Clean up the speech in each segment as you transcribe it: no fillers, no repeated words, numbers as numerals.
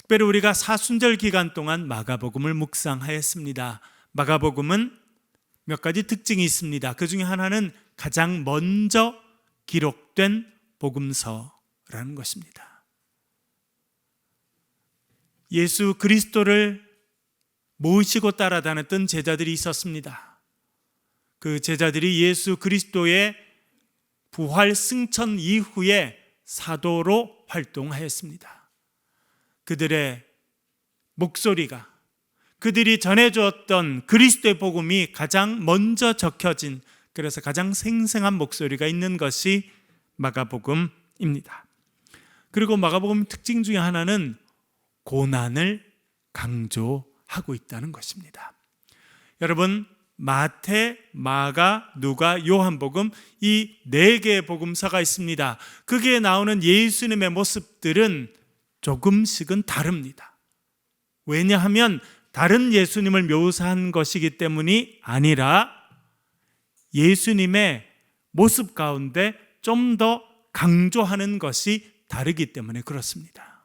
특별히 우리가 사순절 기간 동안 마가복음을 묵상하였습니다. 마가복음은 몇 가지 특징이 있습니다. 그 중에 하나는 가장 먼저 기록된 복음서라는 것입니다. 예수 그리스도를 모시고 따라다녔던 제자들이 있었습니다. 그 제자들이 예수 그리스도의 부활 승천 이후에 사도로 활동하였습니다. 그들의 목소리가, 그들이 전해주었던 그리스도의 복음이 가장 먼저 적혀진, 그래서 가장 생생한 목소리가 있는 것이 마가복음입니다. 그리고 마가복음 특징 중에 하나는 고난을 강조하고 있다는 것입니다. 여러분, 마태, 마가, 누가, 요한복음 이 4개의 복음서가 있습니다. 거기에 나오는 예수님의 모습들은 조금씩은 다릅니다. 왜냐하면 다른 예수님을 묘사한 것이기 때문이 아니라 예수님의 모습 가운데 좀 더 강조하는 것이 다르기 때문에 그렇습니다.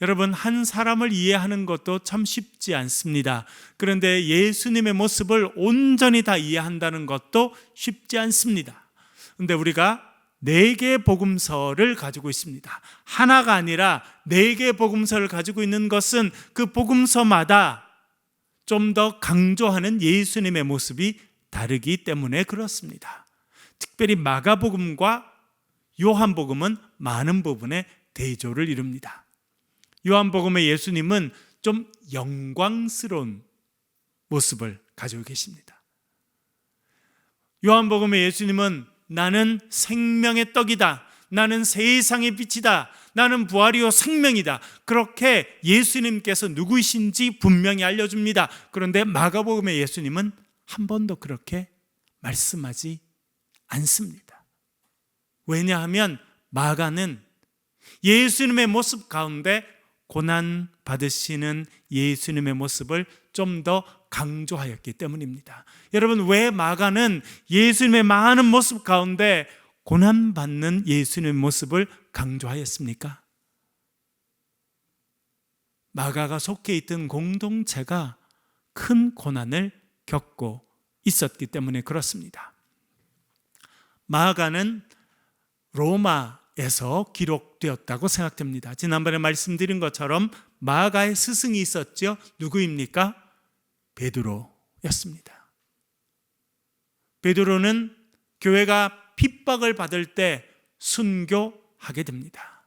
여러분, 한 사람을 이해하는 것도 참 쉽지 않습니다. 그런데 예수님의 모습을 온전히 다 이해한다는 것도 쉽지 않습니다. 그런데 우리가 4개의 복음서를 가지고 있습니다. 하나가 아니라 4개의 복음서를 가지고 있는 것은 그 복음서마다 좀 더 강조하는 예수님의 모습이 다르기 때문에 그렇습니다. 특별히 마가복음과 요한복음은 많은 부분에 대조를 이룹니다. 요한복음의 예수님은 좀 영광스러운 모습을 가지고 계십니다. 요한복음의 예수님은 나는 생명의 떡이다, 나는 세상의 빛이다, 나는 부활이요 생명이다, 그렇게 예수님께서 누구이신지 분명히 알려줍니다. 그런데 마가복음의 예수님은 한 번도 그렇게 말씀하지 않습니다. 왜냐하면 마가는 예수님의 모습 가운데 고난 받으시는 예수님의 모습을 좀 더 강조하였기 때문입니다. 여러분, 왜 마가는 예수님의 많은 모습 가운데 고난받는 예수님의 모습을 강조하였습니까? 마가가 속해 있던 공동체가 큰 고난을 겪고 있었기 때문에 그렇습니다. 마가는 로마에서 기록되었다고 생각됩니다. 지난번에 말씀드린 것처럼 마가의 스승이 있었죠. 누구입니까? 베드로였습니다. 베드로는 교회가 핍박을 받을 때 순교하게 됩니다.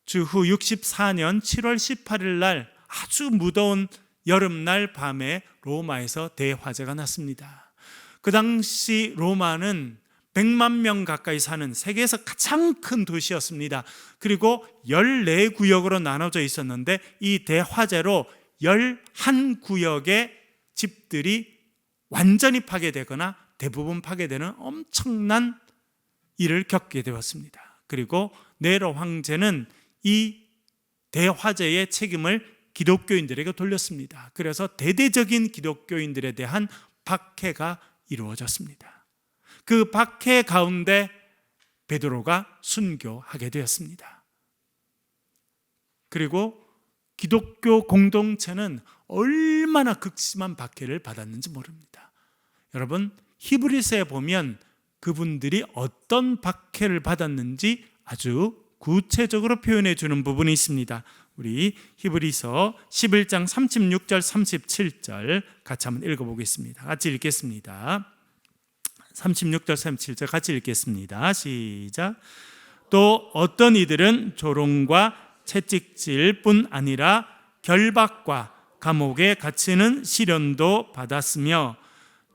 주후 64년 7월 18일 날 아주 무더운 여름날 밤에 로마에서 대화재가 났습니다. 그 당시 로마는 100만 명 가까이 사는 세계에서 가장 큰 도시였습니다. 그리고 14구역으로 나눠져 있었는데 이 대화재로 11구역의 집들이 완전히 파괴되거나 대부분 파괴되는 엄청난 일을 겪게 되었습니다. 그리고 네로 황제는 이 대화재의 책임을 기독교인들에게 돌렸습니다. 그래서 대대적인 기독교인들에 대한 박해가 이루어졌습니다. 그 박해 가운데 베드로가 순교하게 되었습니다. 그리고 기독교 공동체는 얼마나 극심한 박해를 받았는지 모릅니다. 여러분, 히브리서에 보면 그분들이 어떤 박해를 받았는지 아주 구체적으로 표현해 주는 부분이 있습니다. 우리 히브리서 11장 36절 37절 같이 한번 읽어보겠습니다. 같이 읽겠습니다. 36절 37절 같이 읽겠습니다. 시작. 또 어떤 이들은 조롱과 채찍질 뿐 아니라 결박과 감옥에 갇히는 시련도 받았으며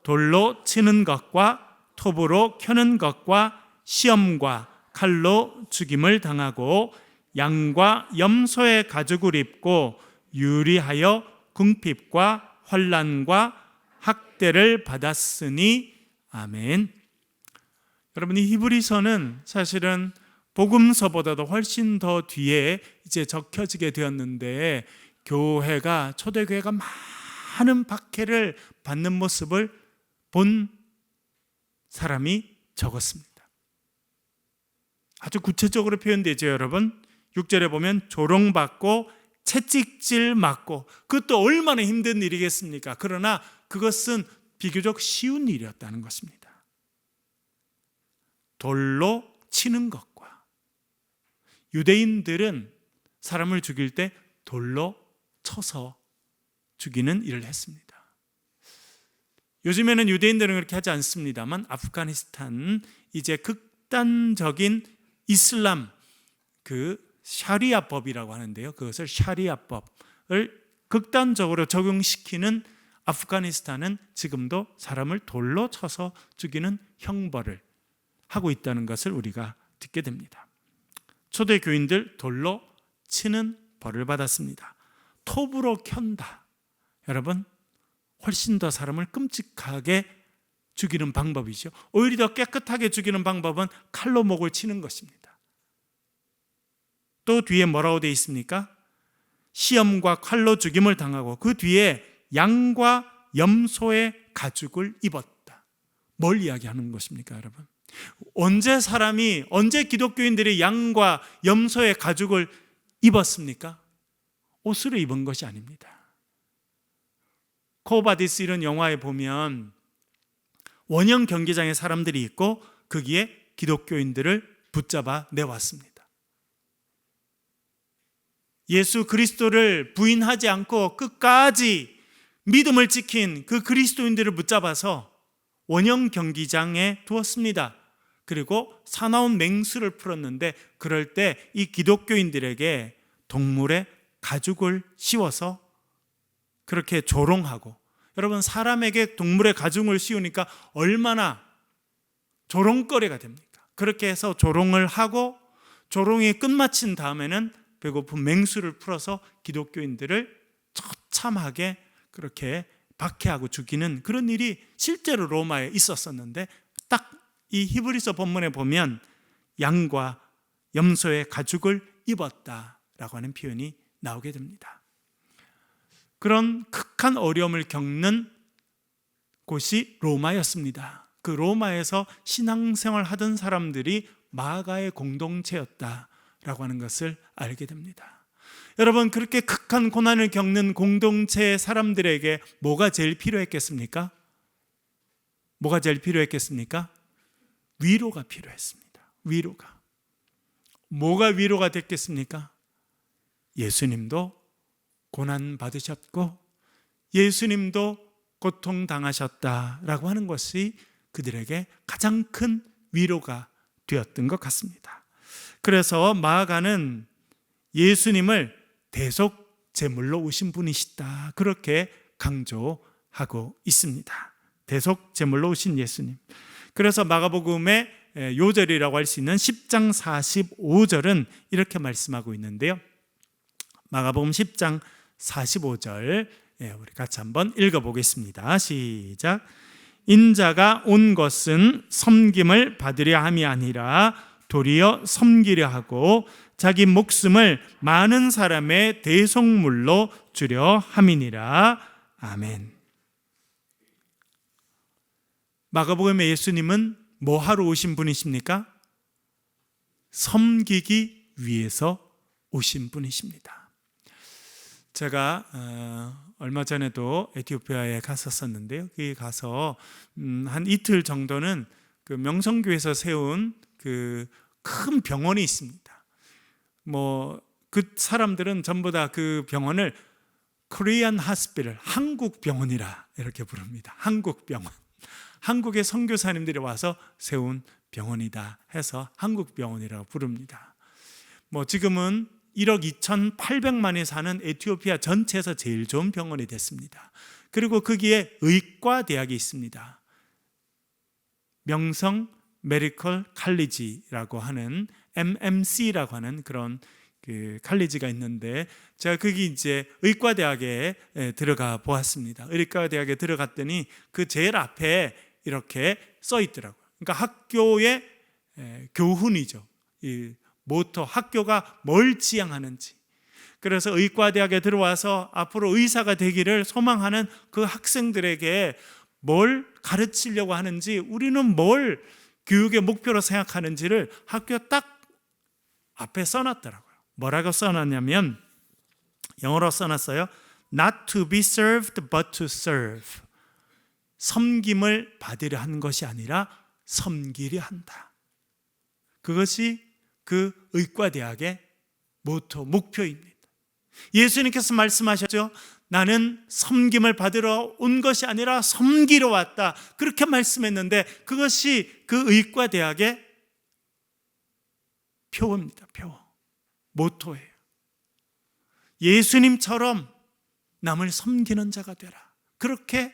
돌로 치는 것과 톱으로 켜는 것과 시험과 칼로 죽임을 당하고 양과 염소의 가죽을 입고 유리하여 궁핍과 환난과 학대를 받았으니 아멘. 여러분, 이 히브리서는 사실은 복음서보다도 훨씬 더 뒤에 이제 적혀지게 되었는데 교회가, 초대교회가 많은 박해를 받는 모습을 본 사람이 적었습니다. 아주 구체적으로 표현되죠, 여러분. 6절에 보면 조롱받고 채찍질 맞고, 그것도 얼마나 힘든 일이겠습니까? 그러나 그것은 비교적 쉬운 일이었다는 것입니다. 돌로 치는 것과, 유대인들은 사람을 죽일 때 돌로 쳐서 죽이는 일을 했습니다. 요즘에는 유대인들은 그렇게 하지 않습니다만, 아프가니스탄 이제 극단적인 이슬람 샤리아법이라고 하는데요, 그것을 샤리아법을 극단적으로 적용시키는 아프가니스탄은 지금도 사람을 돌로 쳐서 죽이는 형벌을 하고 있다는 것을 우리가 듣게 됩니다. 초대 교인들 돌로 치는 벌을 받았습니다. 톱으로 켠다. 여러분, 훨씬 더 사람을 끔찍하게 죽이는 방법이죠. 오히려 더 깨끗하게 죽이는 방법은 칼로 목을 치는 것입니다. 또 뒤에 뭐라고 되어 있습니까? 시험과 칼로 죽임을 당하고 그 뒤에 양과 염소의 가죽을 입었다. 뭘 이야기하는 것입니까, 여러분? 언제 기독교인들이 양과 염소의 가죽을 입었습니까? 옷으로 입은 것이 아닙니다. 코바디스 이런 영화에 보면 원형 경기장에 사람들이 있고 거기에 기독교인들을 붙잡아 내왔습니다. 예수 그리스도를 부인하지 않고 끝까지 믿음을 지킨 그 그리스도인들을 붙잡아서 원형 경기장에 두었습니다. 그리고 사나운 맹수를 풀었는데, 그럴 때 이 기독교인들에게 동물의 가죽을 씌워서 그렇게 조롱하고, 여러분, 사람에게 동물의 가죽을 씌우니까 얼마나 조롱거리가 됩니까? 그렇게 해서 조롱을 하고, 조롱이 끝마친 다음에는 배고픈 맹수를 풀어서 기독교인들을 처참하게 그렇게 박해하고 죽이는 그런 일이 실제로 로마에 있었었는데, 딱 이 히브리서 본문에 보면 양과 염소의 가죽을 입었다라고 하는 표현이 나오게 됩니다. 그런 극한 어려움을 겪는 곳이 로마였습니다. 그 로마에서 신앙생활 하던 사람들이 마가의 공동체였다라고 하는 것을 알게 됩니다. 여러분, 그렇게 극한 고난을 겪는 공동체의 사람들에게 뭐가 제일 필요했겠습니까? 뭐가 제일 필요했겠습니까? 위로가 필요했습니다. 위로가. 뭐가 위로가 됐겠습니까? 예수님도 고난 받으셨고 예수님도 고통당하셨다라고 하는 것이 그들에게 가장 큰 위로가 되었던 것 같습니다. 그래서 마가는 예수님을 대속 제물로 오신 분이시다, 그렇게 강조하고 있습니다. 대속 제물로 오신 예수님. 그래서 마가복음의 요절이라고 할 수 있는 10장 45절은 이렇게 말씀하고 있는데요, 마가복음 10장 45절 우리 같이 한번 읽어보겠습니다. 시작. 인자가 온 것은 섬김을 받으려 함이 아니라 도리어 섬기려 하고 자기 목숨을 많은 사람의 대속물로 주려 함이니라. 아멘. 마가복음의 예수님은 뭐 하러 오신 분이십니까? 섬기기 위해서 오신 분이십니다. 제가 얼마 전에도 에티오피아에 갔었었는데요, 거기 가서 한 이틀 정도는 그 명성교에서 세운 그 큰 병원이 있습니다. 그 사람들은 전부 다 그 병원을 Korean Hospital, 한국 병원이라 이렇게 부릅니다. 한국 병원. 한국의 선교사님들이 와서 세운 병원이다 해서 한국 병원이라고 부릅니다. 지금은 1억 2,800만이 사는 에티오피아 전체에서 제일 좋은 병원이 됐습니다. 그리고 거기에 의과대학이 있습니다. 명성 메디컬 칼리지라고 하는 MMC라고 하는 그런 그 칼리지가 있는데, 제가 거기 이제 의과대학에 들어가 보았습니다. 의과대학에 들어갔더니 그 제일 앞에 이렇게 써 있더라고요. 그러니까 학교의 교훈이죠. 이 모토, 학교가 뭘 지향하는지. 그래서 의과대학에 들어와서 앞으로 의사가 되기를 소망하는 그 학생들에게 뭘 가르치려고 하는지, 우리는 뭘 교육의 목표로 생각하는지를 학교 딱 앞에 써놨더라고요. 뭐라고 써놨냐면 영어로 써놨어요. Not to be served but to serve. 섬김을 받으려 하는 것이 아니라 섬기려 한다. 그것이 그 의과대학의 모토, 목표입니다. 예수님께서 말씀하셨죠. 나는 섬김을 받으러 온 것이 아니라 섬기러 왔다. 그렇게 말씀했는데 그것이 그 의과대학의 표어입니다. 표어. 모토예요. 예수님처럼 남을 섬기는 자가 되라. 그렇게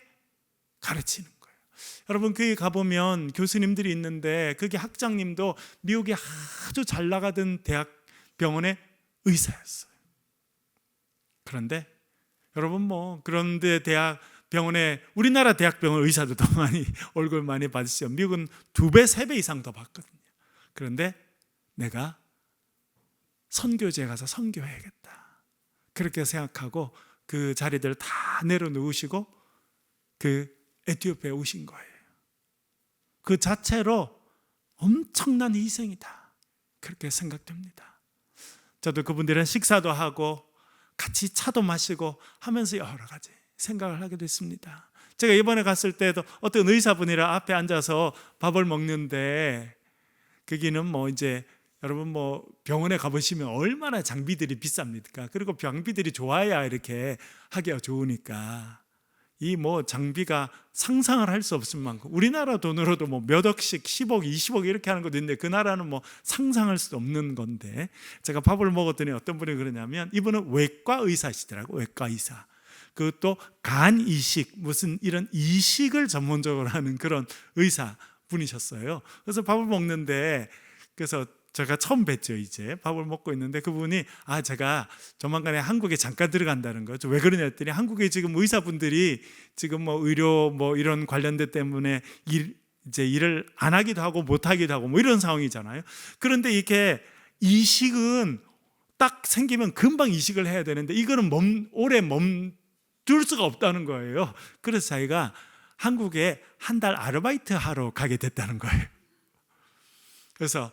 가르치는 거예요. 여러분 거기 가보면 교수님들이 있는데 거기 학장님도 미국에 아주 잘 나가던 대학 병원의 의사였어요. 그런데 여러분 그런데 대학 병원에 우리나라 대학병원 의사도 더 많이 얼굴 많이 받으시죠. 미국은 2배, 3배 이상 더 받거든요. 그런데 내가 선교지에 가서 선교해야겠다. 그렇게 생각하고 그 자리들을 다 내려놓으시고 그 에티오피아에 오신 거예요. 그 자체로 엄청난 희생이다. 그렇게 생각됩니다. 저도 그분들이랑 식사도 하고 같이 차도 마시고 하면서 여러 가지 생각을 하게 됐습니다. 제가 이번에 갔을 때도 어떤 의사분이랑 앞에 앉아서 밥을 먹는데 거기는 이제 여러분 병원에 가보시면 얼마나 장비들이 비쌉니까? 그리고 장비들이 좋아야 이렇게 하기가 좋으니까 이 장비가 상상을 할 수 없을 만큼 우리나라 돈으로도 몇 억씩 10억, 20억 이렇게 하는 것도 있는데 그 나라는 상상할 수 없는 건데 제가 밥을 먹었더니 어떤 분이 그러냐면 이분은 외과 의사시더라고요. 외과 의사. 그것도 간 이식 무슨 이런 이식을 전문적으로 하는 그런 의사 분이셨어요. 그래서 밥을 먹는데 그래서 제가 처음 뵀죠. 이제 밥을 먹고 있는데 그분이 제가 조만간에 한국에 잠깐 들어간다는 거죠. 왜 그러냐 했더니 한국에 지금 의사분들이 지금 의료 이런 관련된 때문에 이제 일을 안 하기도 하고 못 하기도 하고 이런 상황이잖아요. 그런데 이게 이식은 딱 생기면 금방 이식을 해야 되는데 이거는 오래 멈둘 수가 없다는 거예요. 그래서 자기가 한국에 한 달 아르바이트 하러 가게 됐다는 거예요. 그래서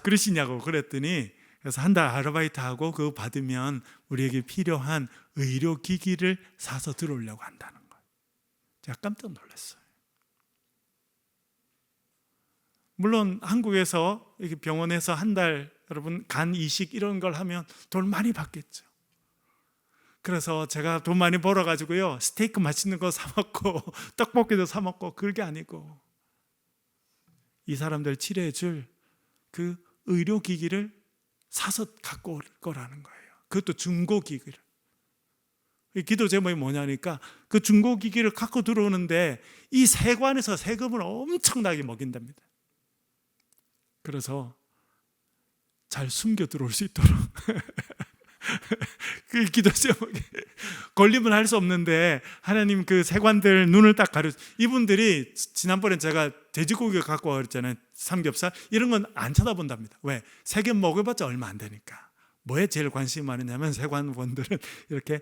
그러시냐고 그랬더니 그래서 한 달 아르바이트 하고 그거 받으면 우리에게 필요한 의료기기를 사서 들어오려고 한다는 거예요. 제가 깜짝 놀랐어요. 물론 한국에서 이렇게 병원에서 한 달 여러분 간 이식 이런 걸 하면 돈 많이 받겠죠. 그래서 제가 돈 많이 벌어가지고요 스테이크 맛있는 거 사 먹고 떡볶이도 사 먹고 그게 아니고 이 사람들 치료해 줄 그 의료기기를 사서 갖고 올 거라는 거예요. 그것도 중고기기를. 기도 제목이 뭐냐니까 그 중고기기를 갖고 들어오는데 이 세관에서 세금을 엄청나게 먹인답니다. 그래서 잘 숨겨 들어올 수 있도록 그 기도 제목이 걸리면 할 수 없는데 하나님 그 세관들 눈을 딱 가려. 이분들이 지난번에 제가 돼지고기 갖고 와 그랬잖아요. 삼겹살 이런 건 안 쳐다본답니다. 왜? 세금 먹어봤자 얼마 안 되니까. 뭐에 제일 관심이 많으냐면 세관원들은 이렇게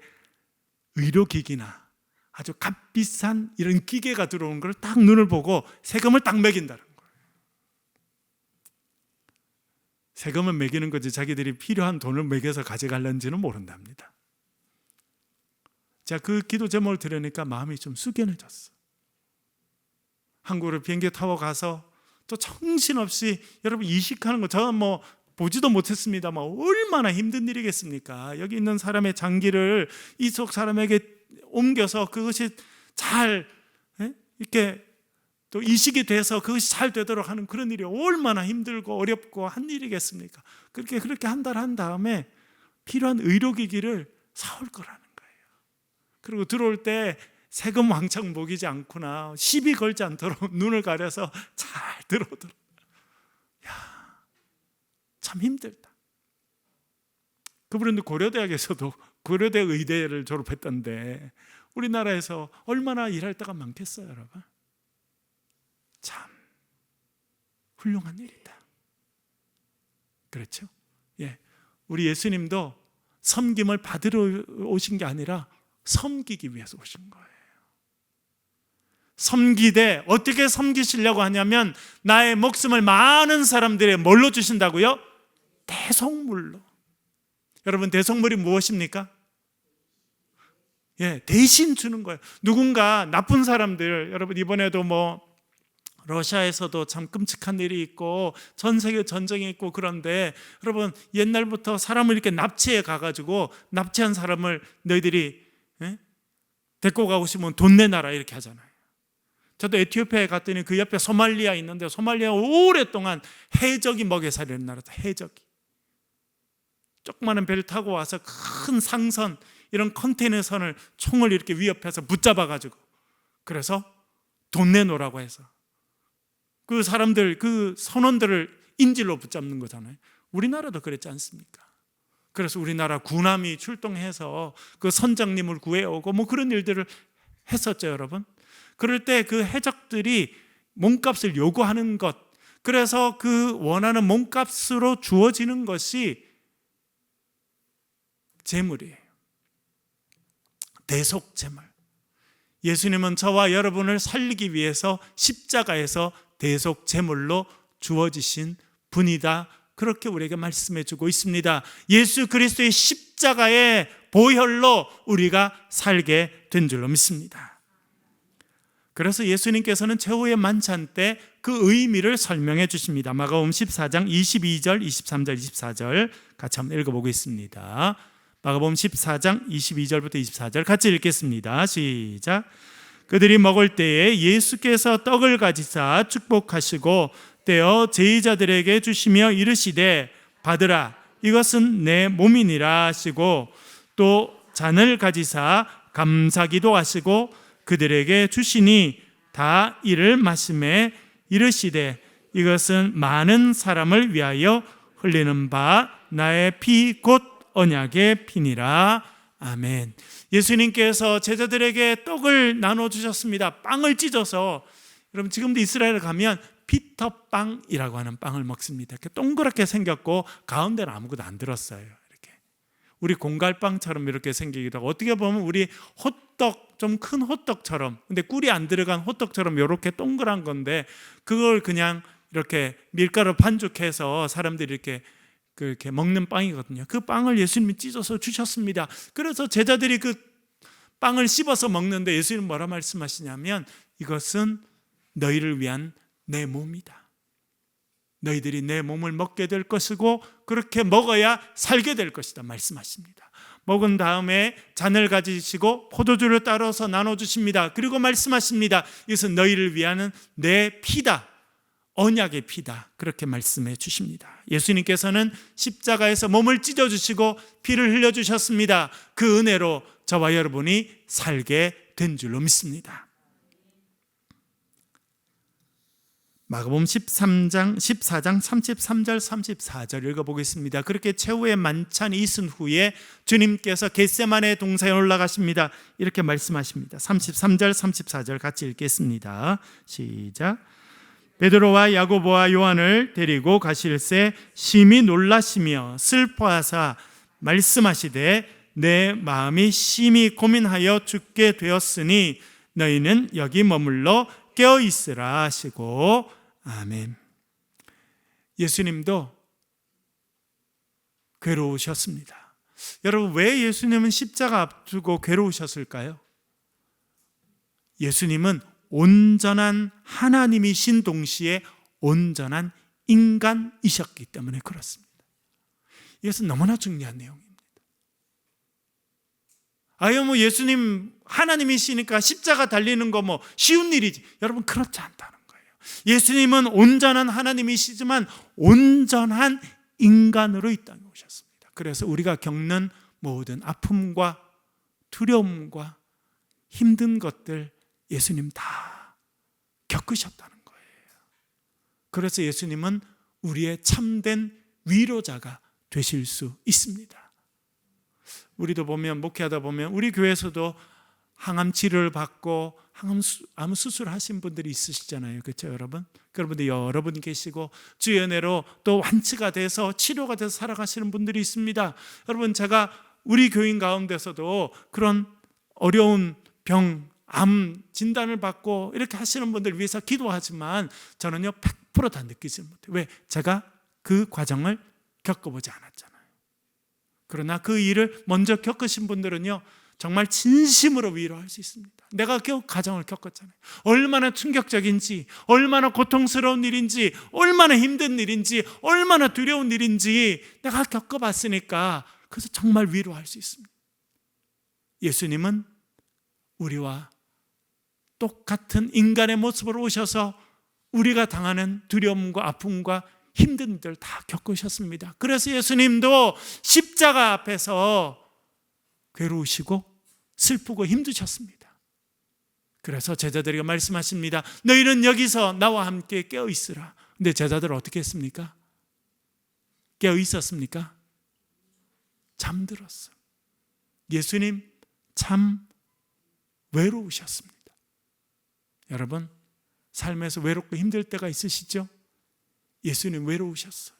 의료기기나 아주 값비싼 이런 기계가 들어오는 걸 딱 눈을 보고 세금을 딱 매긴다는 거예요. 세금을 매기는 거지 자기들이 필요한 돈을 매겨서 가져갈는지는 모른답니다. 자, 그 기도 제목을 들으니까 마음이 좀 숙연해졌어. 한국으로 비행기 타고 가서 또 정신없이 여러분 이식하는 거 저는 보지도 못했습니다만 얼마나 힘든 일이겠습니까? 여기 있는 사람의 장기를 이쪽 사람에게 옮겨서 그것이 잘 이렇게 또 이식이 돼서 그것이 잘 되도록 하는 그런 일이 얼마나 힘들고 어렵고 한 일이겠습니까? 그렇게 한 달 한 다음에 필요한 의료기기를 사올 거라는 거예요. 그리고 들어올 때 세금 왕창 먹이지 않거나 시비 걸지 않도록 눈을 가려서 잘 들어오도록. 참 힘들다. 그분은 고려대학에서도 고려대 의대를 졸업했던데 우리나라에서 얼마나 일할 때가 많겠어요, 여러분? 참 훌륭한 일이다. 그렇죠? 우리 예수님도 섬김을 받으러 오신 게 아니라 섬기기 위해서 오신 거예요. 섬기되 어떻게 섬기시려고 하냐면 나의 목숨을 많은 사람들의 뭘로 주신다고요? 대속물로. 여러분, 대속물이 무엇입니까? 예, 대신 주는 거예요. 누군가 나쁜 사람들, 여러분 이번에도 러시아에서도 참 끔찍한 일이 있고 전 세계 전쟁이 있고, 그런데 여러분 옛날부터 사람을 이렇게 납치해 가가지고 납치한 사람을 너희들이 데리고 가고 싶으면 돈 내놔라 이렇게 하잖아요. 저도 에티오피아에 갔더니 그 옆에 소말리아 있는데, 소말리아 오랫동안 해적이 먹여 살리는 나라다. 해적이 조그마한 배를 타고 와서 큰 상선, 이런 컨테이너 선을 총을 이렇게 위협해서 붙잡아가지고, 그래서 돈 내놓으라고 해서 그 사람들, 그 선원들을 인질로 붙잡는 거잖아요. 우리나라도 그랬지 않습니까? 그래서 우리나라 군함이 출동해서 그 선장님을 구해오고 그런 일들을 했었죠, 여러분. 그럴 때 그 해적들이 몸값을 요구하는 것, 그래서 그 원하는 몸값으로 주어지는 것이 재물이에요. 대속재물. 예수님은 저와 여러분을 살리기 위해서 십자가에서 대속재물로 주어지신 분이다, 그렇게 우리에게 말씀해 주고 있습니다. 예수 그리스도의 십자가의 보혈로 우리가 살게 된 줄로 믿습니다. 그래서 예수님께서는 최후의 만찬 때 그 의미를 설명해 주십니다. 마가복음 14장 22절, 23절, 24절 같이 한번 읽어보겠습니다. 마가복음 14장 22절부터 24절 같이 읽겠습니다. 시작. 그들이 먹을 때에 예수께서 떡을 가지사 축복하시고 떼어 제자들에게 주시며 이르시되 받으라, 이것은 내 몸이니라 하시고, 또 잔을 가지사 감사기도 하시고 그들에게 주시니 다 이를 마시매 이르시되 이것은 많은 사람을 위하여 흘리는 바 나의 피 곧 언약의 피니라. 아멘. 예수님께서 제자들에게 떡을 나눠주셨습니다. 빵을 찢어서, 여러분 지금도 이스라엘에 가면 피터빵이라고 하는 빵을 먹습니다. 이렇게 동그랗게 생겼고 가운데는 아무것도 안 들었어요. 이렇게 우리 공갈빵처럼 이렇게 생기기도 하고, 어떻게 보면 우리 호떡, 좀 큰 호떡처럼, 근데 꿀이 안 들어간 호떡처럼 이렇게 동그란 건데, 그걸 그냥 이렇게 밀가루 반죽해서 사람들이 이렇게 그렇게 먹는 빵이거든요. 그 빵을 예수님이 찢어서 주셨습니다. 그래서 제자들이 그 빵을 씹어서 먹는데 예수님은 뭐라 말씀하시냐면, 이것은 너희를 위한 내 몸이다. 너희들이 내 몸을 먹게 될 것이고 그렇게 먹어야 살게 될 것이다 말씀하십니다. 먹은 다음에 잔을 가지시고 포도주를 따라서 나눠주십니다. 그리고 말씀하십니다. 이것은 너희를 위한 내 피다, 언약의 피다, 그렇게 말씀해 주십니다. 예수님께서는 십자가에서 몸을 찢어주시고 피를 흘려주셨습니다. 그 은혜로 저와 여러분이 살게 된 줄로 믿습니다. 마가복음 14장 33절 34절 읽어보겠습니다. 그렇게 최후의 만찬이 있은 후에 주님께서 겟세마네 동산에 올라가십니다. 이렇게 말씀하십니다. 33절 34절 같이 읽겠습니다. 시작. 베드로와 야고보와 요한을 데리고 가실새 심히 놀라시며 슬퍼하사 말씀하시되 내 마음이 심히 고민하여 죽게 되었으니 너희는 여기 머물러 깨어 있으라 하시고. 아멘. 예수님도 괴로우셨습니다. 여러분, 왜 예수님은 십자가 앞두고 괴로우셨을까요? 예수님은 온전한 하나님이신 동시에 온전한 인간이셨기 때문에 그렇습니다. 이것은 너무나 중요한 내용입니다. 예수님 하나님이시니까 십자가 달리는 거 쉬운 일이지. 여러분, 그렇지 않다는 거예요. 예수님은 온전한 하나님이시지만 온전한 인간으로 이 땅에 오셨습니다. 그래서 우리가 겪는 모든 아픔과 두려움과 힘든 것들 예수님 다 겪으셨다는 거예요. 그래서 예수님은 우리의 참된 위로자가 되실 수 있습니다. 우리도 보면, 목회하다 보면 우리 교회에서도 항암 치료를 받고 암 수술하신 분들이 있으시잖아요. 그렇죠, 여러분? 여러분들 여러분 계시고 주의 은혜로 또 완치가 돼서 치료가 돼서 살아가시는 분들이 있습니다. 여러분, 제가 우리 교인 가운데서도 그런 어려운 병, 암 진단을 받고 이렇게 하시는 분들 위해서 기도하지만 저는요 100% 다 느끼지 못해요. 왜? 제가 그 과정을 겪어보지 않았잖아요. 그러나 그 일을 먼저 겪으신 분들은요, 정말 진심으로 위로할 수 있습니다. 내가 가정을 겪었잖아요. 얼마나 충격적인지, 얼마나 고통스러운 일인지, 얼마나 힘든 일인지, 얼마나 두려운 일인지 내가 겪어봤으니까 그래서 정말 위로할 수 있습니다. 예수님은 우리와 똑같은 인간의 모습으로 오셔서 우리가 당하는 두려움과 아픔과 힘든 일들 다 겪으셨습니다. 그래서 예수님도 십자가 앞에서 괴로우시고 슬프고 힘드셨습니다. 그래서 제자들에게 말씀하십니다. 너희는 여기서 나와 함께 깨어 있으라. 근데 제자들은 어떻게 했습니까? 깨어 있었습니까? 잠들었어요. 예수님 참 외로우셨습니다. 여러분, 삶에서 외롭고 힘들 때가 있으시죠? 예수님 외로우셨어요.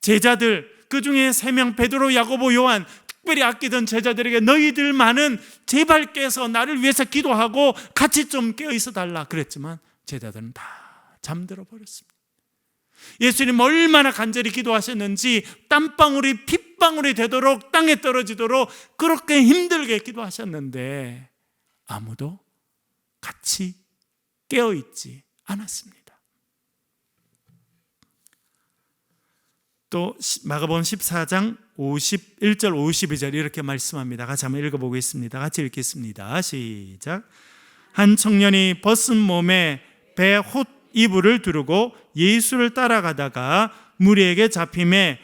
제자들, 그 중에 3명 베드로, 야고보, 요한, 특별히 아끼던 제자들에게 너희들만은 제발 깨서 나를 위해서 기도하고 같이 좀 깨어 있어 달라 그랬지만 제자들은 다 잠들어 버렸습니다. 예수님 얼마나 간절히 기도하셨는지 땀방울이 핏방울이 되도록 땅에 떨어지도록 그렇게 힘들게 기도하셨는데 아무도 같이 깨어있지 않았습니다. 또 마가복음 14장 51절 52절 이렇게 말씀합니다. 같이 한번 읽어보겠습니다. 같이 읽겠습니다. 시작. 한 청년이 벗은 몸에 배 홑 이불을 두르고 예수를 따라가다가 무리에게 잡힘에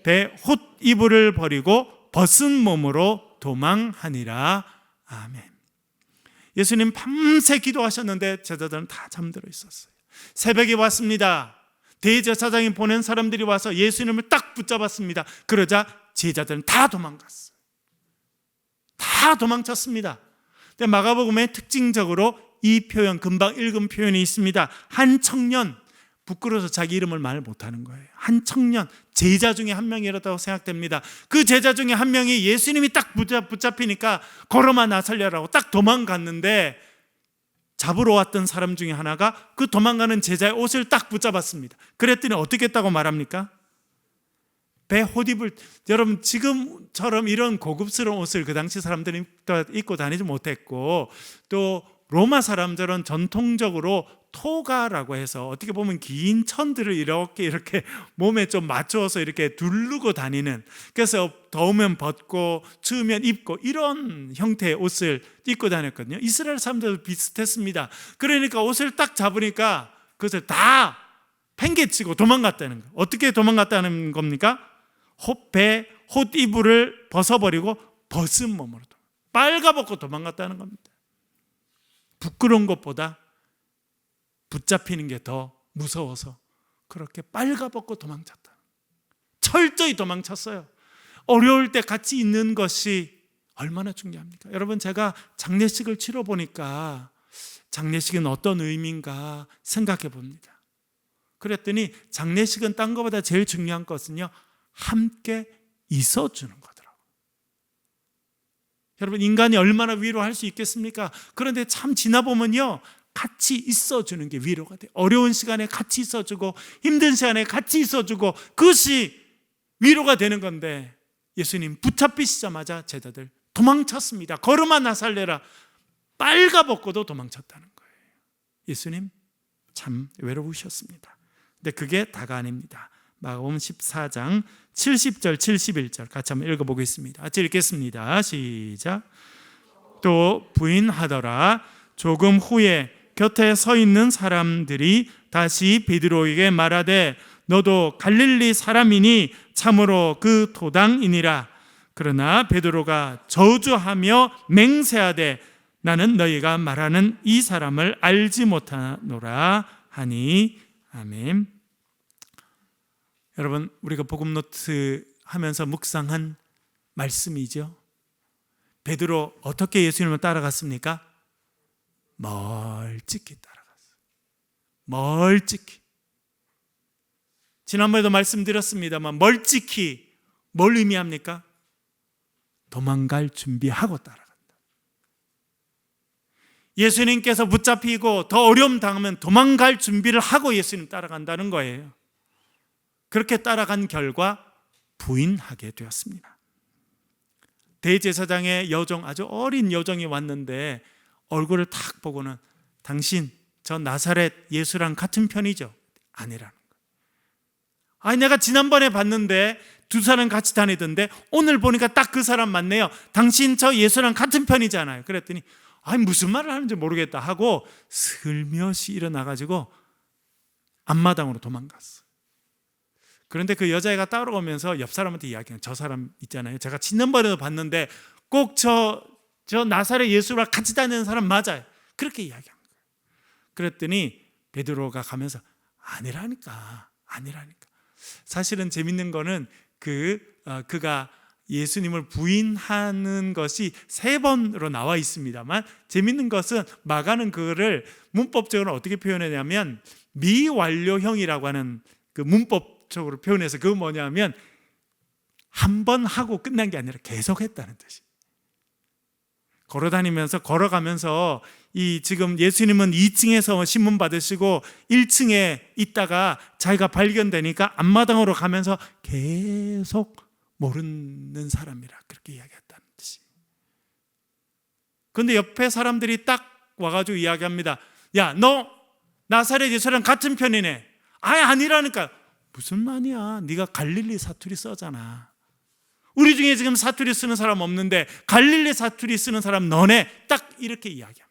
배 홑 이불을 버리고 벗은 몸으로 도망하니라. 아멘. 예수님 밤새 기도하셨는데 제자들은 다 잠들어 있었어요. 새벽에 왔습니다. 대제사장이 보낸 사람들이 와서 예수님을 딱 붙잡았습니다. 그러자 제자들은 다 도망갔어요. 다 도망쳤습니다. 근데 마가복음에 특징적으로 이 표현, 금방 읽은 표현이 있습니다. 한 청년, 부끄러워서 자기 이름을 말 못하는 거예요. 한 청년, 제자 중에 한 명이라고 생각됩니다. 그 제자 중에 한 명이 예수님이 딱 붙잡히니까 걸어마 나설려라고 딱 도망갔는데 잡으러 왔던 사람 중에 하나가 그 도망가는 제자의 옷을 딱 붙잡았습니다. 그랬더니 어떻게 했다고 말합니까? 배 홑입을, 여러분 지금처럼 이런 고급스러운 옷을 그 당시 사람들이 입고 다니지 못했고 또 로마 사람들은 전통적으로 토가라고 해서 어떻게 보면 긴 천들을 이렇게 몸에 좀 맞추어서 이렇게 두르고 다니는, 그래서 더우면 벗고 추우면 입고 이런 형태의 옷을 입고 다녔거든요. 이스라엘 사람들도 비슷했습니다. 그러니까 옷을 딱 잡으니까 그것을 다 팽개치고 도망갔다는 거예요. 어떻게 도망갔다는 겁니까? 배 홑이불을 벗어버리고 벗은 몸으로 빨가벗고 도망갔다는 겁니다. 부끄러운 것보다 붙잡히는 게 더 무서워서 그렇게 빨가벗고 도망쳤다. 철저히 도망쳤어요. 어려울 때 같이 있는 것이 얼마나 중요합니까? 여러분, 제가 장례식을 치러 보니까 장례식은 어떤 의미인가 생각해 봅니다. 그랬더니 장례식은 딴 것보다 제일 중요한 것은요, 함께 있어주는 거더라고요. 여러분, 인간이 얼마나 위로할 수 있겠습니까? 그런데 참 지나보면요, 같이 있어주는 게 위로가 돼요. 어려운 시간에 같이 있어주고 힘든 시간에 같이 있어주고 그것이 위로가 되는 건데 예수님 붙잡히시자마자 제자들 도망쳤습니다. 걸음아 나살래라. 빨가벗고도 도망쳤다는 거예요. 예수님 참 외로우셨습니다. 근데 그게 다가 아닙니다. 마가복음 14장 70절 71절 같이 한번 읽어보겠습니다. 같이 읽겠습니다. 시작. 또 부인하더라. 조금 후에 곁에 서 있는 사람들이 다시 베드로에게 말하되 너도 갈릴리 사람이니 참으로 그 도당이니라. 그러나 베드로가 저주하며 맹세하되 나는 너희가 말하는 이 사람을 알지 못하노라 하니. 아멘. 여러분, 우리가 복음 노트 하면서 묵상한 말씀이죠. 베드로 어떻게 예수님을 따라갔습니까? 멀찍이 따라갔어요. 멀찍이. 지난번에도 말씀드렸습니다만 멀찍이 뭘 의미합니까? 도망갈 준비하고 따라간다. 예수님께서 붙잡히고 더 어려움 당하면 도망갈 준비를 하고 예수님 따라간다는 거예요. 그렇게 따라간 결과 부인하게 되었습니다. 대제사장의 여종, 아주 어린 여종이 왔는데 얼굴을 탁 보고는 당신 저 나사렛 예수랑 같은 편이죠? 아니라는 거예요. 아니 내가 지난번에 봤는데 두 사람 같이 다니던데 오늘 보니까 딱 그 사람 맞네요. 당신 저 예수랑 같은 편이잖아요. 그랬더니 아니 무슨 말을 하는지 모르겠다 하고 슬며시 일어나가지고 앞마당으로 도망갔어요. 그런데 그 여자애가 따라오면서 옆 사람한테 이야기해요. 저 사람 있잖아요. 제가 지난번에도 봤는데 꼭 저 나사렛 예수랑 같이 다니는 사람 맞아요. 그렇게 이야기한 거예요. 그랬더니 베드로가 가면서 아니라니까. 사실은 재밌는 거는 그가 예수님을 부인하는 것이 3번으로 나와 있습니다만 재밌는 것은 마가는 그거를 문법적으로 어떻게 표현하냐면 미완료형이라고 하는 그 문법적으로 표현해서 그건 뭐냐면 한 번 하고 끝난 게 아니라 계속 했다는 뜻이. 걸어가면서 지금 예수님은 2층에서 신문 받으시고 1층에 있다가 자기가 발견되니까 앞마당으로 가면서 계속 모르는 사람이라 그렇게 이야기했다는 뜻이. 그런데 옆에 사람들이 딱 와가지고 이야기합니다. 야, 너 나사렛 예수랑 같은 편이네. 아니라니까. 무슨 말이야? 네가 갈릴리 사투리 써잖아. 우리 중에 지금 사투리 쓰는 사람 없는데 갈릴리 사투리 쓰는 사람 너네. 딱 이렇게 이야기합니다.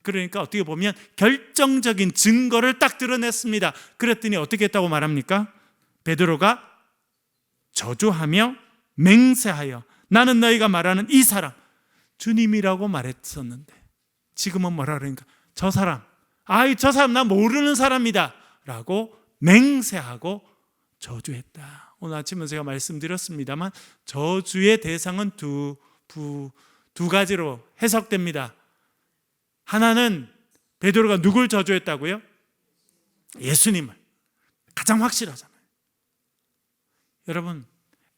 그러니까 어떻게 보면 결정적인 증거를 딱 드러냈습니다. 그랬더니 어떻게 했다고 말합니까? 베드로가 저주하며 맹세하여 나는 너희가 말하는 이 사람 주님이라고 말했었는데 지금은 뭐라 그러니까 저 사람 나 모르는 사람이다 라고 맹세하고 저주했다. 오늘 아침에 제가 말씀드렸습니다만 저주의 대상은 두 가지로 해석됩니다. 하나는 베드로가 누굴 저주했다고요? 예수님을. 가장 확실하잖아요. 여러분,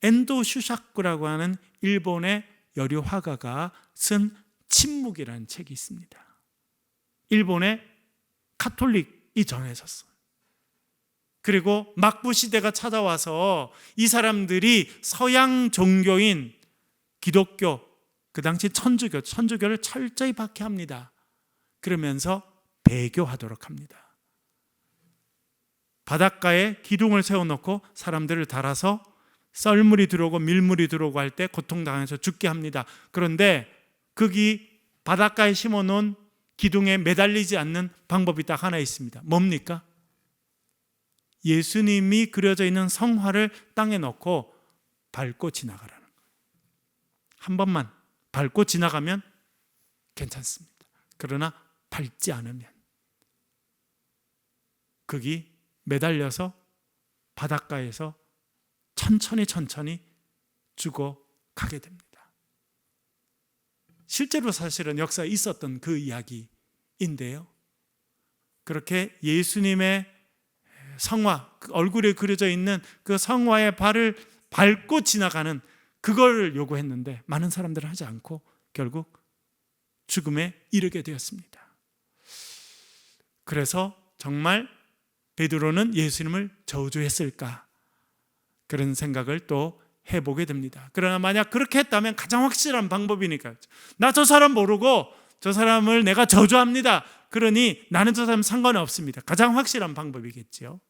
엔도 슈샤쿠라고 하는 일본의 여류 화가가 쓴 침묵이라는 책이 있습니다. 일본의 카톨릭이 전해졌어요. 그리고 막부 시대가 찾아와서 이 사람들이 서양 종교인 기독교, 그 당시 천주교를 철저히 박해합니다. 그러면서 배교하도록 합니다. 바닷가에 기둥을 세워놓고 사람들을 달아서 썰물이 들어오고 밀물이 들어오고 할 때 고통당해서 죽게 합니다. 그런데 거기 바닷가에 심어놓은 기둥에 매달리지 않는 방법이 딱 하나 있습니다. 뭡니까? 예수님이 그려져 있는 성화를 땅에 넣고 밟고 지나가라는 거예요. 한 번만 밟고 지나가면 괜찮습니다. 그러나 밟지 않으면 거기 매달려서 바닷가에서 천천히 죽어가게 됩니다. 실제로 사실은 역사에 있었던 그 이야기인데요. 그렇게 예수님의 성화, 얼굴에 그려져 있는 그 성화의 발을 밟고 지나가는 그걸 요구했는데 많은 사람들은 하지 않고 결국 죽음에 이르게 되었습니다. 그래서 정말 베드로는 예수님을 저주했을까? 그런 생각을 또 해보게 됩니다. 그러나 만약 그렇게 했다면 가장 확실한 방법이니까요. 나 저 사람 모르고 저 사람을 내가 저주합니다. 그러니 나는 저 사람 상관이 없습니다. 가장 확실한 방법이겠죠.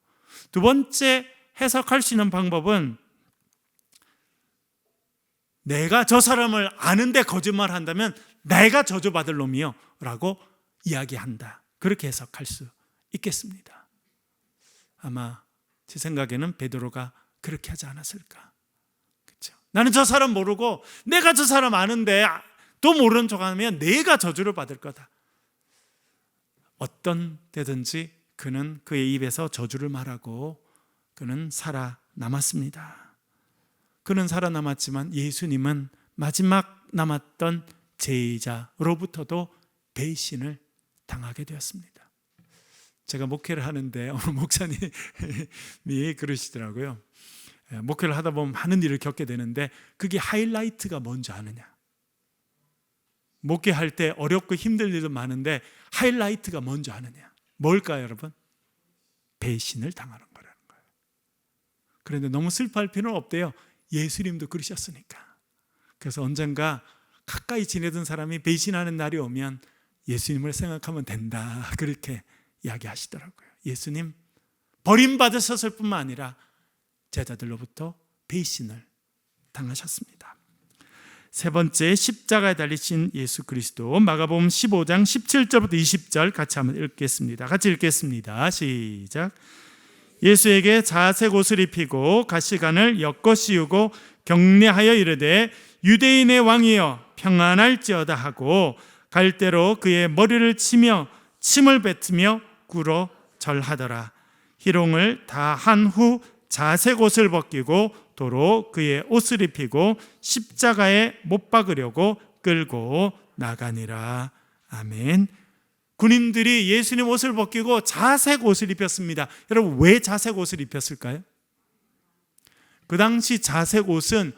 두 번째 해석할 수 있는 방법은 내가 저 사람을 아는데 거짓말한다면 내가 저주받을 놈이요 라고 이야기한다. 그렇게 해석할 수 있겠습니다. 아마 제 생각에는 베드로가 그렇게 하지 않았을까. 그렇죠? 나는 저 사람 모르고 내가 저 사람 아는데 또 모르는 척하면 내가 저주를 받을 거다. 어떤 때든지 그는 그의 입에서 저주를 말하고 그는 살아남았습니다. 그는 살아남았지만 예수님은 마지막 남았던 제자로부터도 배신을 당하게 되었습니다. 제가 목회를 하는데 어느 목사님이 그러시더라고요. 목회를 하다 보면 많은 일을 겪게 되는데 그게 하이라이트가 뭔지 아느냐? 목회할 때 어렵고 힘들 일도 많은데 하이라이트가 뭔지 아느냐? 뭘까요, 여러분? 배신을 당하는 거라는 거예요. 그런데 너무 슬퍼할 필요는 없대요. 예수님도 그러셨으니까. 그래서 언젠가 가까이 지내던 사람이 배신하는 날이 오면 예수님을 생각하면 된다, 그렇게 이야기하시더라고요. 예수님 버림받으셨을 뿐만 아니라 제자들로부터 배신을 당하셨습니다. 세 번째, 십자가에 달리신 예수 그리스도. 마가복음 15장 17절부터 20절 같이 한번 읽겠습니다. 같이 읽겠습니다. 시작. 예수에게 자색 옷을 입히고 가시관을 엮어 씌우고 격려하여 이르되 유대인의 왕이여 평안할지어다 하고 갈대로 그의 머리를 치며 침을 뱉으며 꿇어 절하더라. 희롱을 다 한 후 자색 옷을 벗기고 도로 그의 옷을 입히고 십자가에 못 박으려고 끌고 나가니라. 아멘. 군인들이 예수님 옷을 벗기고 자색 옷을 입혔습니다. 여러분, 왜 자색 옷을 입혔을까요? 그 당시 자색 옷은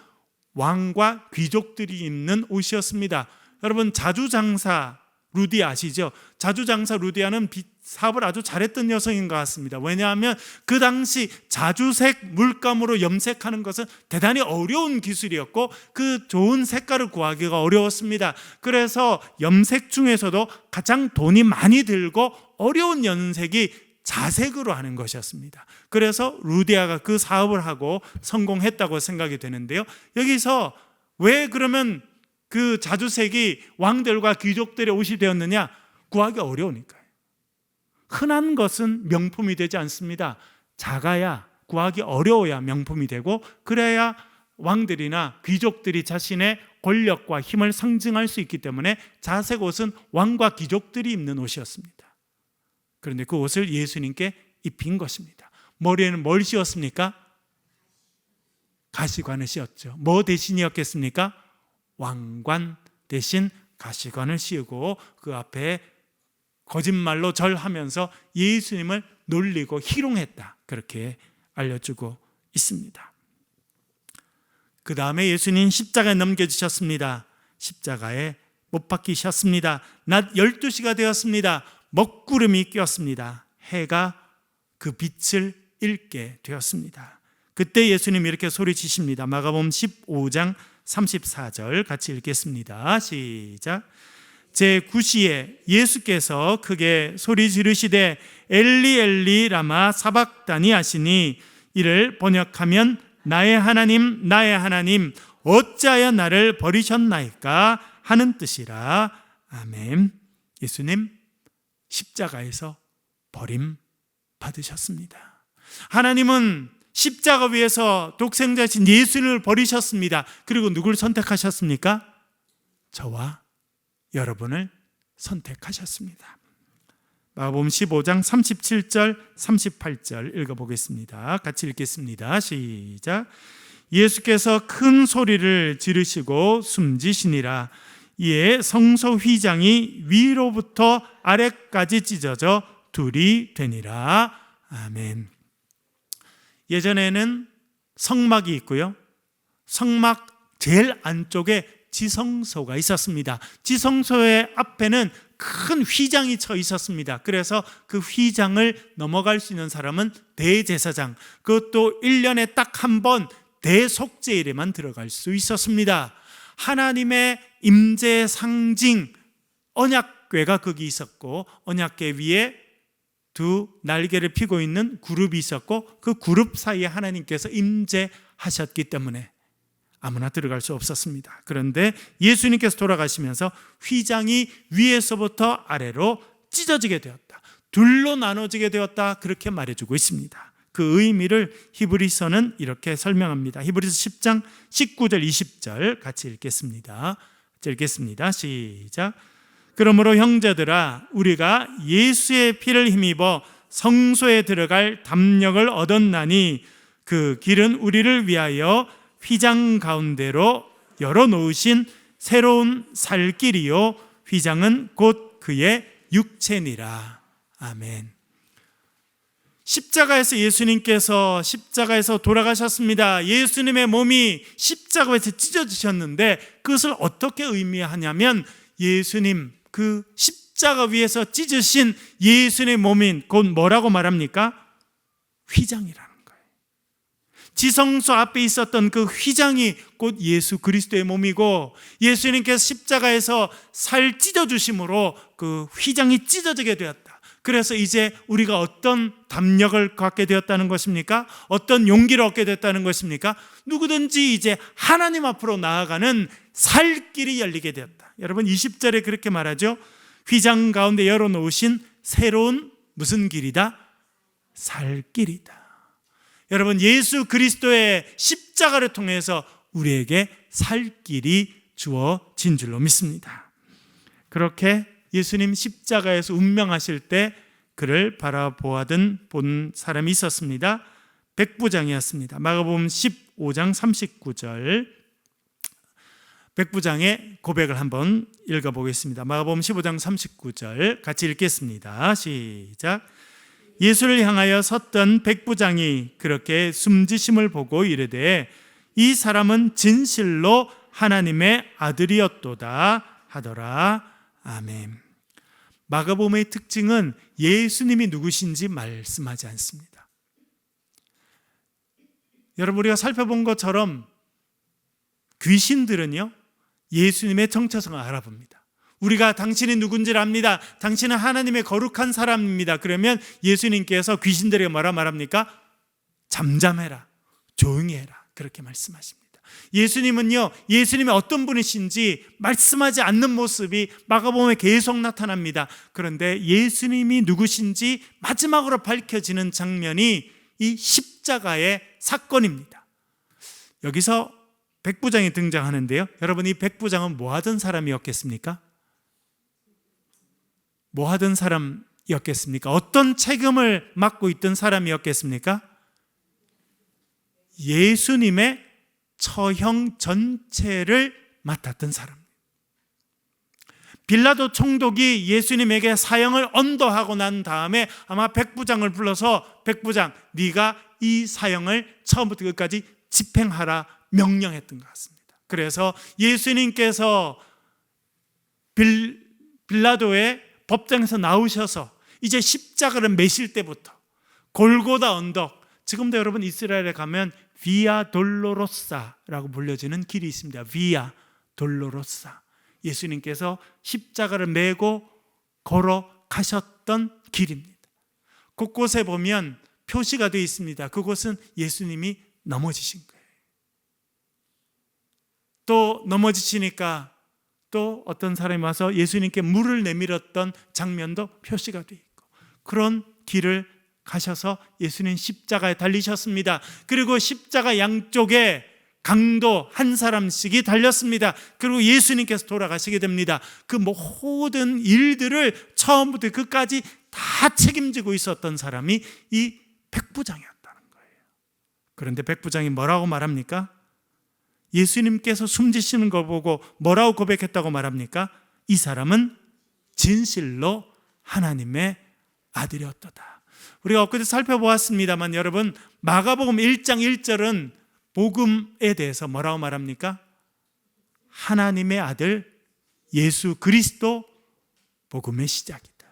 왕과 귀족들이 입는 옷이었습니다. 여러분, 자주장사 루디아 아시죠? 자주장사 루디아는 사업을 아주 잘했던 여성인 것 같습니다. 왜냐하면 그 당시 자주색 물감으로 염색하는 것은 대단히 어려운 기술이었고 그 좋은 색깔을 구하기가 어려웠습니다. 그래서 염색 중에서도 가장 돈이 많이 들고 어려운 염색이 자색으로 하는 것이었습니다. 그래서 루디아가 그 사업을 하고 성공했다고 생각이 되는데요. 여기서 왜 그러면 그 자주색이 왕들과 귀족들의 옷이 되었느냐? 구하기 어려우니까요. 흔한 것은 명품이 되지 않습니다. 작아야, 구하기 어려워야 명품이 되고, 그래야 왕들이나 귀족들이 자신의 권력과 힘을 상징할 수 있기 때문에 자색 옷은 왕과 귀족들이 입는 옷이었습니다. 그런데 그 옷을 예수님께 입힌 것입니다. 머리에는 뭘 씌웠습니까? 가시관을 씌웠죠. 뭐 대신이었겠습니까? 왕관 대신 가시관을 씌우고 그 앞에 거짓말로 절하면서 예수님을 놀리고 희롱했다, 그렇게 알려주고 있습니다. 그 다음에 예수님 십자가에 넘겨지셨습니다. 십자가에 못 박히셨습니다. 낮 12시가 되었습니다. 먹구름이 꼈습니다. 해가 그 빛을 잃게 되었습니다. 그때 예수님 이렇게 소리치십니다. 마가복음 15장 34절 같이 읽겠습니다. 시작. 제9시에 예수께서 크게 소리 지르시되 엘리 엘리 라마 사박다니 하시니 이를 번역하면 나의 하나님 어찌하여 나를 버리셨나이까 하는 뜻이라. 아멘. 예수님 십자가에서 버림받으셨습니다. 하나님은 십자가 위에서 독생자이신 예수를 버리셨습니다. 그리고 누구를 선택하셨습니까? 저와 여러분을 선택하셨습니다. 마가복음 15장 37절 38절 읽어보겠습니다. 같이 읽겠습니다. 시작. 예수께서 큰 소리를 지르시고 숨지시니라. 이에 성소 휘장이 위로부터 아래까지 찢어져 둘이 되니라. 아멘. 예전에는 성막이 있고요, 성막 제일 안쪽에 지성소가 있었습니다. 지성소의 앞에는 큰 휘장이 쳐 있었습니다. 그래서 그 휘장을 넘어갈 수 있는 사람은 대제사장, 그것도 1년에 딱 한 번 대속죄일에만 들어갈 수 있었습니다. 하나님의 임재의 상징 언약궤가 거기 있었고, 언약궤 위에 두 날개를 피고 있는 그룹이 있었고, 그 그룹 사이에 하나님께서 임재하셨기 때문에 아무나 들어갈 수 없었습니다. 그런데 예수님께서 돌아가시면서 휘장이 위에서부터 아래로 찢어지게 되었다, 둘로 나눠지게 되었다, 그렇게 말해주고 있습니다. 그 의미를 히브리서는 이렇게 설명합니다. 히브리서 10장 19절 20절 같이 읽겠습니다. 시작. 그러므로 형제들아, 우리가 예수의 피를 힘입어 성소에 들어갈 담력을 얻었나니 그 길은 우리를 위하여 휘장 가운데로 열어놓으신 새로운 살 길이요 휘장은 곧 그의 육체니라. 아멘. 십자가에서 예수님께서 십자가에서 돌아가셨습니다. 예수님의 몸이 십자가에서 찢어지셨는데 그것을 어떻게 의미하냐면, 예수님 그 십자가 위에서 찢으신 예수님의 몸인 곧 뭐라고 말합니까? 휘장이라는 거예요. 지성소 앞에 있었던 그 휘장이 곧 예수 그리스도의 몸이고, 예수님께서 십자가에서 살 찢어주심으로 그 휘장이 찢어지게 되었다. 그래서 이제 우리가 어떤 담력을 갖게 되었다는 것입니까? 어떤 용기를 얻게 됐다는 것입니까? 누구든지 이제 하나님 앞으로 나아가는 살 길이 열리게 되었다. 여러분 20절에 그렇게 말하죠. 휘장 가운데 열어놓으신 새로운 무슨 길이다? 살 길이다. 여러분 예수 그리스도의 십자가를 통해서 우리에게 살 길이 주어진 줄로 믿습니다. 그렇게 예수님 십자가에서 운명하실 때 그를 바라보아든 본 사람이 있었습니다. 백부장이었습니다. 마가복음 15장 39절 백부장의 고백을 한번 읽어보겠습니다. 마가복음 15장 39절 같이 읽겠습니다. 시작. 예수를 향하여 섰던 백부장이 그렇게 숨지심을 보고 이르되 이 사람은 진실로 하나님의 아들이었도다 하더라. 아멘. 마가복음의 특징은 예수님이 누구신지 말씀하지 않습니다. 여러분 우리가 살펴본 것처럼 귀신들은요 예수님의 정체성을 알아봅니다. 우리가 당신이 누군지를 압니다. 당신은 하나님의 거룩한 사람입니다. 그러면 예수님께서 귀신들에게 뭐라 말합니까? 잠잠해라, 조용히 해라, 그렇게 말씀하십니다. 예수님은요 예수님이 어떤 분이신지 말씀하지 않는 모습이 마가복음에 계속 나타납니다. 그런데 예수님이 누구신지 마지막으로 밝혀지는 장면이 이 십자가의 사건입니다. 여기서 백부장이 등장하는데요, 여러분 이 백부장은 뭐 하던 사람이었겠습니까? 뭐 하던 사람이었겠습니까? 어떤 책임을 맡고 있던 사람이었겠습니까? 예수님의 처형 전체를 맡았던 사람. 빌라도 총독이 예수님에게 사형을 언도하고 난 다음에 아마 백부장을 불러서 백부장, 네가 이 사형을 처음부터 끝까지 집행하라 명령했던 것 같습니다. 그래서 예수님께서 빌라도의 법정에서 나오셔서 이제 십자가를 매실 때부터 골고다 언덕, 지금도 여러분 이스라엘에 가면 비아 돌로로사라고 불려지는 길이 있습니다. 비아 돌로로사, 예수님께서 십자가를 메고 걸어가셨던 길입니다. 곳곳에 보면 표시가 되어 있습니다. 그곳은 예수님이 넘어지신 거예요. 또 넘어지시니까 또 어떤 사람이 와서 예수님께 물을 내밀었던 장면도 표시가 되어 있고, 그런 길을 가셔서 예수님 십자가에 달리셨습니다. 그리고 십자가 양쪽에 강도 한 사람씩이 달렸습니다. 그리고 예수님께서 돌아가시게 됩니다. 그 모든 일들을 처음부터 끝까지 다 책임지고 있었던 사람이 이 백부장이었다는 거예요. 그런데 백부장이 뭐라고 말합니까? 예수님께서 숨지시는 걸 보고 뭐라고 고백했다고 말합니까? 이 사람은 진실로 하나님의 아들이었도다. 우리가 엊그제 살펴보았습니다만 여러분, 마가복음 1장 1절은 복음에 대해서 뭐라고 말합니까? 하나님의 아들 예수 그리스도 복음의 시작이다.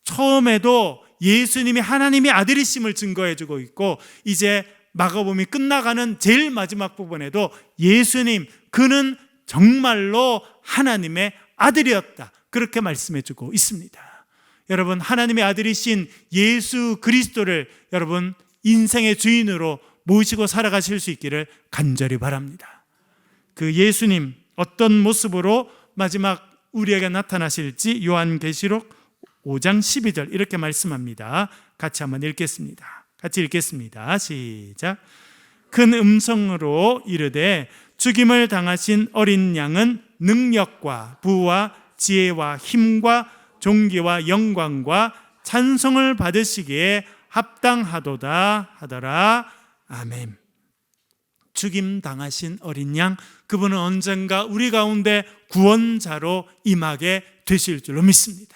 처음에도 예수님이 하나님의 아들이심을 증거해주고 있고, 이제 마가복음이 끝나가는 제일 마지막 부분에도 예수님, 그는 정말로 하나님의 아들이었다, 그렇게 말씀해주고 있습니다. 여러분, 하나님의 아들이신 예수 그리스도를 여러분 인생의 주인으로 모시고 살아가실 수 있기를 간절히 바랍니다. 그 예수님 어떤 모습으로 마지막 우리에게 나타나실지 요한계시록 5장 12절 이렇게 말씀합니다. 같이 한번 읽겠습니다. 같이 읽겠습니다. 시작. 큰 음성으로 이르되 죽임을 당하신 어린 양은 능력과 부와 지혜와 힘과 존귀와 영광과 찬송을 받으시기에 합당하도다 하더라. 아멘. 죽임 당하신 어린 양, 그분은 언젠가 우리 가운데 구원자로 임하게 되실 줄로 믿습니다.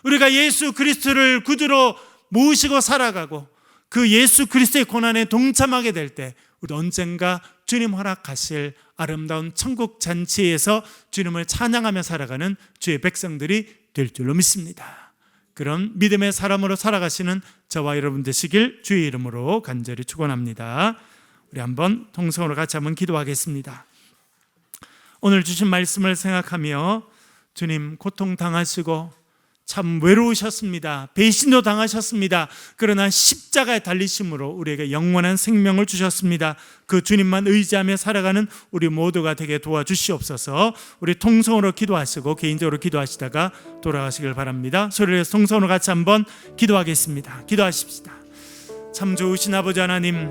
우리가 예수 그리스도를 구주로 모시고 살아가고 그 예수 그리스도의 고난에 동참하게 될 때 우리 언젠가 주님 허락하실 아름다운 천국 잔치에서 주님을 찬양하며 살아가는 주의 백성들이 될 줄로 믿습니다. 그런 믿음의 사람으로 살아가시는 저와 여러분 되시길 주의 이름으로 간절히 축원합니다. 우리 한번 통성으로 같이 한번 기도하겠습니다. 오늘 주신 말씀을 생각하며 주님 고통당하시고 참 외로우셨습니다. 배신도 당하셨습니다. 그러나 십자가에 달리심으로 우리에게 영원한 생명을 주셨습니다. 그 주님만 의지하며 살아가는 우리 모두가 되게 도와주시옵소서. 우리 통성으로 기도하시고 개인적으로 기도하시다가 돌아가시길 바랍니다. 소리를 내서 통성으로 같이 한번 기도하겠습니다. 기도하십시다. 참 좋으신 아버지 하나님,